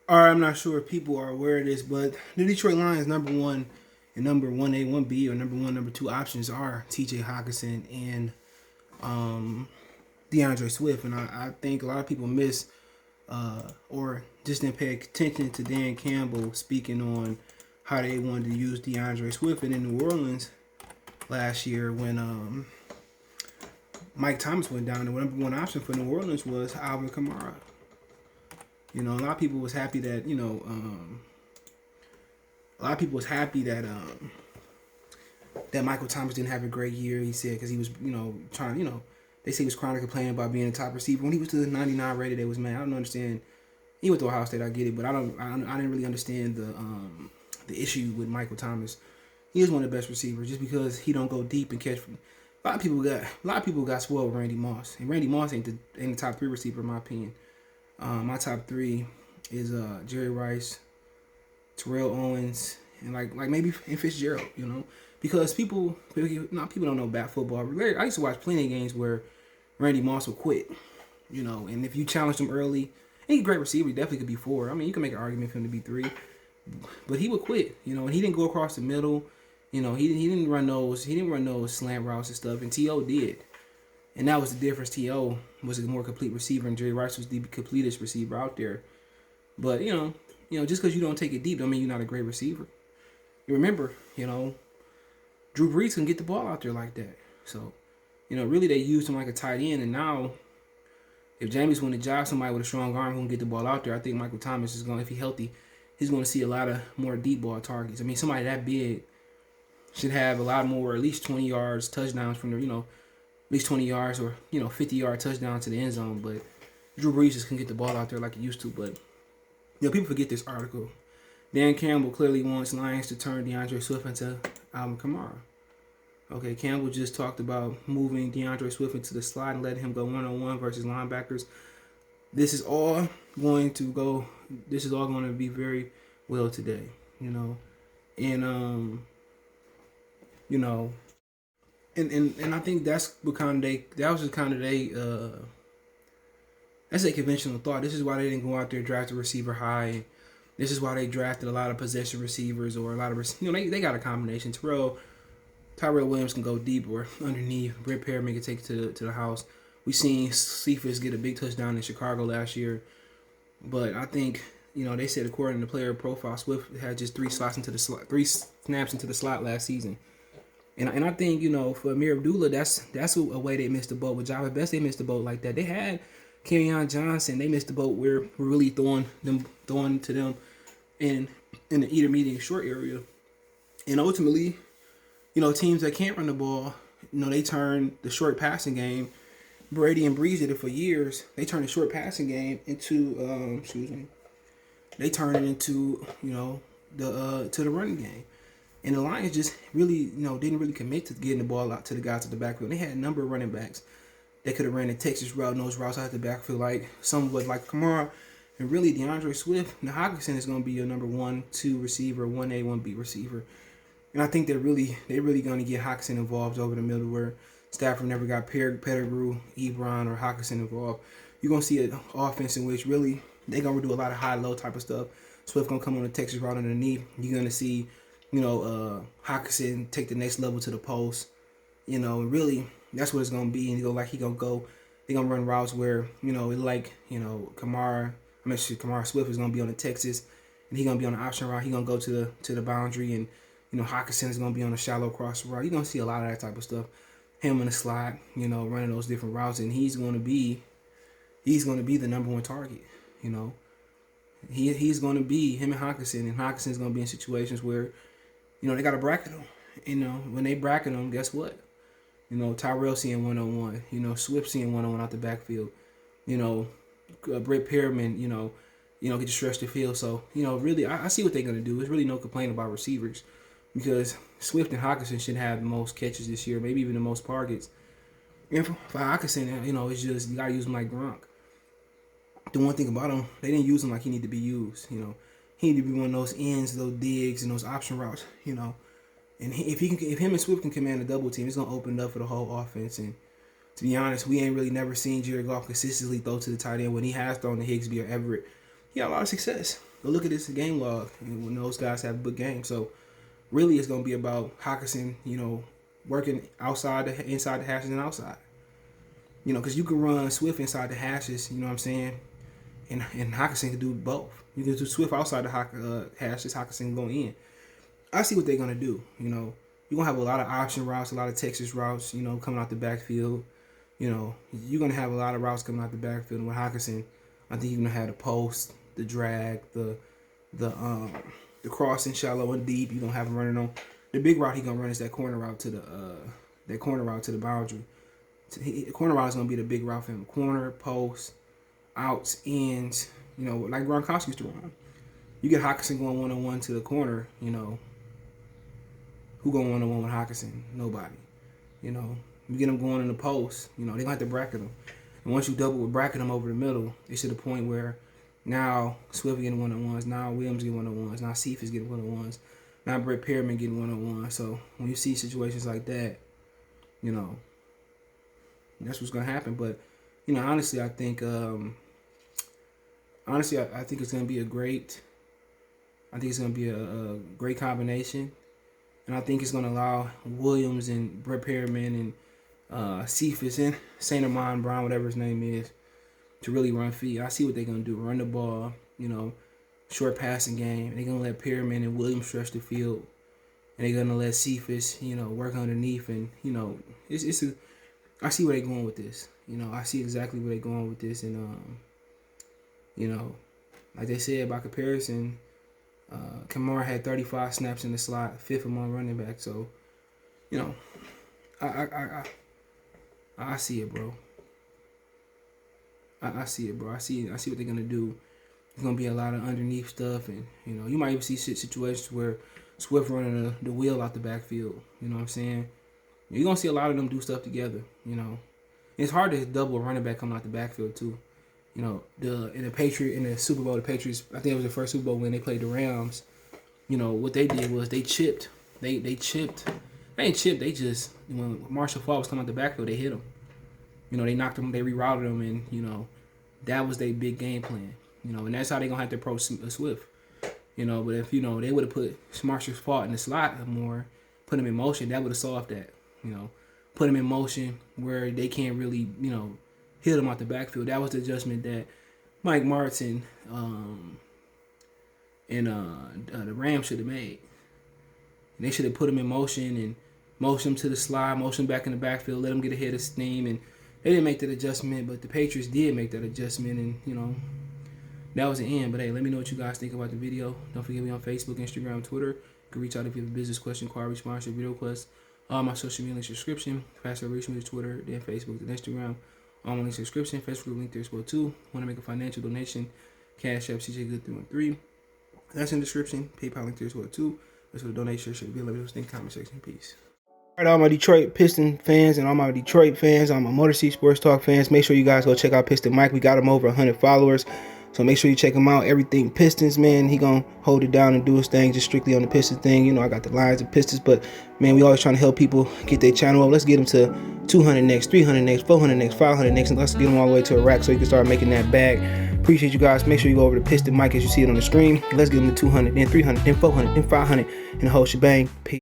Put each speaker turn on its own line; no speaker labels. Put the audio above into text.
All right, I'm not sure if people are aware of this, but the Detroit Lions number one and number 1A, 1B, or number one, number two options are TJ Hockenson and DeAndre Swift. And I think a lot of people miss or just didn't pay attention to Dan Campbell speaking on how they wanted to use DeAndre Swift. And in New Orleans last year when Mike Thomas went down, the number one option for New Orleans was Alvin Kamara. A lot of people was happy that a lot of people was happy that that Michael Thomas didn't have a great year. He said because he was trying they say he was crying and complaining about being a top receiver when he was to the 99 rated. They was mad. I don't understand. He went to Ohio State. I get it, but I didn't really understand the issue with Michael Thomas. He is one of the best receivers just because he don't go deep and catch. A lot of people got spoiled with Randy Moss, and Randy Moss ain't the top three receiver in my opinion. My top three is Jerry Rice, Terrell Owens, and like maybe Fitzgerald. Because people don't know about football. I used to watch plenty of games where Randy Moss would quit. And if you challenged him early, he's a great receiver. He definitely could be four. I mean, you can make an argument for him to be three, but he would quit. And he didn't go across the middle. He didn't run those slant routes and stuff. And T.O. did. And that was the difference. T.O. was a more complete receiver, and Jerry Rice was the completest receiver out there. But, just because you don't take it deep don't mean you're not a great receiver. You remember, Drew Brees can get the ball out there like that. So, really they used him like a tight end. And now, if Jameis want to job somebody with a strong arm who can get the ball out there, I think Michael Thomas is going, if he's healthy, he's going to see a lot of more deep ball targets. I mean, somebody that big should have a lot more, at least 20 yards, touchdowns from the, at least 20 yards or, 50-yard touchdown to the end zone. But Drew Brees just can get the ball out there like he used to. But, people forget this article. Dan Campbell clearly wants Lions to turn DeAndre Swift into Alvin Kamara. Okay, Campbell just talked about moving DeAndre Swift into the slot and letting him go one-on-one versus linebackers. This is all going to be very well today, And and I think that's what that's a conventional thought. This is why they didn't go out there and draft a receiver high. This is why they drafted a lot of possession receivers or a lot of they got a combination. Tyrell Williams can go deep or underneath. Brett Perriman can take it to the house. We seen Cephas get a big touchdown in Chicago last year, but I think they said according to player profile, Swift had just three snaps into the slot last season. And I think, for Amir Abdullah, that's a way they missed the boat. With Java Best, they missed the boat like that. They had Kerryon Johnson, they missed the boat where we're really throwing to them in the intermediate short area. And ultimately, teams that can't run the ball, they turn the short passing game. Brady and Breeze did it for years. They turned the short passing game into they turned it into, to the running game. And the Lions just really, didn't really commit to getting the ball out to the guys at the backfield. They had a number of running backs that could have ran the Texas route and those routes out the backfield, like somewhat like Kamara. And really, DeAndre Swift, and Hockenson is going to be your number 1-2 receiver, 1A, 1B receiver. And I think they're really going to get Hockenson involved over the middle where Stafford never got Pettigrew, Ebron, or Hockenson involved. You're going to see an offense in which really they're going to do a lot of high-low type of stuff. Swift going to come on the Texas route underneath. You're going to see Hockenson take the next level to the post. Really, that's what it's gonna be. And they're gonna run routes where Kamara Swift is gonna be on the Texas, and he's gonna be on the option route. He's gonna go to the boundary, and Hockenson is gonna be on a shallow cross route. You're gonna see a lot of that type of stuff. Him in the slot, running those different routes, and he's gonna be the number one target. He's gonna be him and Hockenson's gonna be in situations where they got to bracket them. When they bracket them, guess what? Tyrell seeing one-on-one. Swift seeing one-on-one out the backfield. Brett Perriman, get to stretch the field. So, really, I see what they're going to do. There's really no complaint about receivers because Swift and Hockenson should have the most catches this year, maybe even the most targets. And for Hockenson, it's just you got to use him like Gronk. The one thing about him, they didn't use him like he needed to be used, He need to be one of those ends, those digs, and those option routes, And if him and Swift can command a double team, it's gonna open it up for the whole offense. And to be honest, we ain't really never seen Jared Goff consistently throw to the tight end when he has thrown to Higsby or Everett. He had a lot of success. Go look at this game log when those guys have good games. So really, it's gonna be about Hockenson, working inside the hashes and outside. Because you can run Swift inside the hashes. You know what I'm saying? And Hockenson can do both. You can do Swift outside the hashes. Hockenson go in. I see what they're gonna do. You're gonna have a lot of option routes, a lot of Texas routes. Coming out the backfield. You're gonna have a lot of routes coming out the backfield. And with Hockenson, I think you're gonna have the post, the drag, the crossing shallow and deep. You're gonna have him running on. The big route he's gonna run is that corner route to the boundary. The corner route is gonna be the big route for him. Corner, post, outs, ends. Like Gronkowski used to run. You get Hockenson going 1-on-1 to the corner. Who going 1-on-1 with Hockenson? Nobody. You get him going in the post. They're gonna have to bracket him. And once you double with bracket him over the middle, it's to the point where now Swift getting 1-on-1s. Now Williams getting 1-on-1s. Now Cephas getting 1-on-1s. Now Brett Perriman getting 1-on-1. So when you see situations like that, that's what's gonna happen. But honestly, I think I think it's gonna be a great. I think it's gonna be a great combination, and I think it's gonna allow Williams and Brett Perriman and Cephas and Saint Amon Brown, whatever his name is, to really run feet. I see what they're gonna do: run the ball, short passing game. They're gonna let Perriman and Williams stretch the field, and they're gonna let Cephas, work underneath, and I see where they're going with this. I see exactly where they're going with this, and like they said, by comparison, Kamara had 35 snaps in the slot, 5th among running back. So, I see it, bro. I see it, bro. I see what they're gonna do. There's gonna be a lot of underneath stuff, and you might even see situations where Swift running the wheel out the backfield. You know what I'm saying? You're gonna see a lot of them do stuff together. It's hard to double a running back coming out the backfield too. In the Super Bowl, the Patriots, I think it was the first Super Bowl when they played the Rams. What they did was they chipped. They chipped. They ain't chipped. They just, when Marshall Faulk was coming out the backfield, they hit him. They knocked him. They rerouted him, and that was their big game plan. And that's how they gonna have to approach Swift. But if they would have put Marshall Faulk in the slot more, put him in motion, that would have solved that. Put him in motion where they can't really, hit him out the backfield. That was the adjustment that Mike Martin and the Rams should have made. And they should have put him in motion and motion him to the slide, motion him back in the backfield, let him get ahead of steam. And they didn't make that adjustment, but the Patriots did make that adjustment, and that was the end. But hey, let me know what you guys think about the video. Don't forget me on Facebook, Instagram, Twitter. You can reach out if you have a business question, car response, or video request. All my social media links description. Faster reach me to Twitter, then Facebook, then Instagram. All my links description. Facebook link there as well too. Want to make a financial donation? Cash App CJ Good 313. That's in the description. PayPal link there as well too. That's what the donation should be. Let me know in the comment section. Peace. All right, all my Detroit Piston fans and all my Detroit fans, all my Motor City Sports Talk fans, make sure you guys go check out Piston Mike. We got him over 100 followers. So make sure you check him out. Everything Pistons, man. He gonna hold it down and do his thing just strictly on the Pistons thing. I got the Lions and Pistons, but man, we always trying to help people get their channel up. Let's get them to 200 next, 300 next, 400 next, 500 next, and let's get them all the way to a rack so you can start making that bag. Appreciate you guys. Make sure you go over to Piston Mike as you see it on the screen. Let's get them to 200, then 300, then 400, then 500, and the whole shebang. Peace.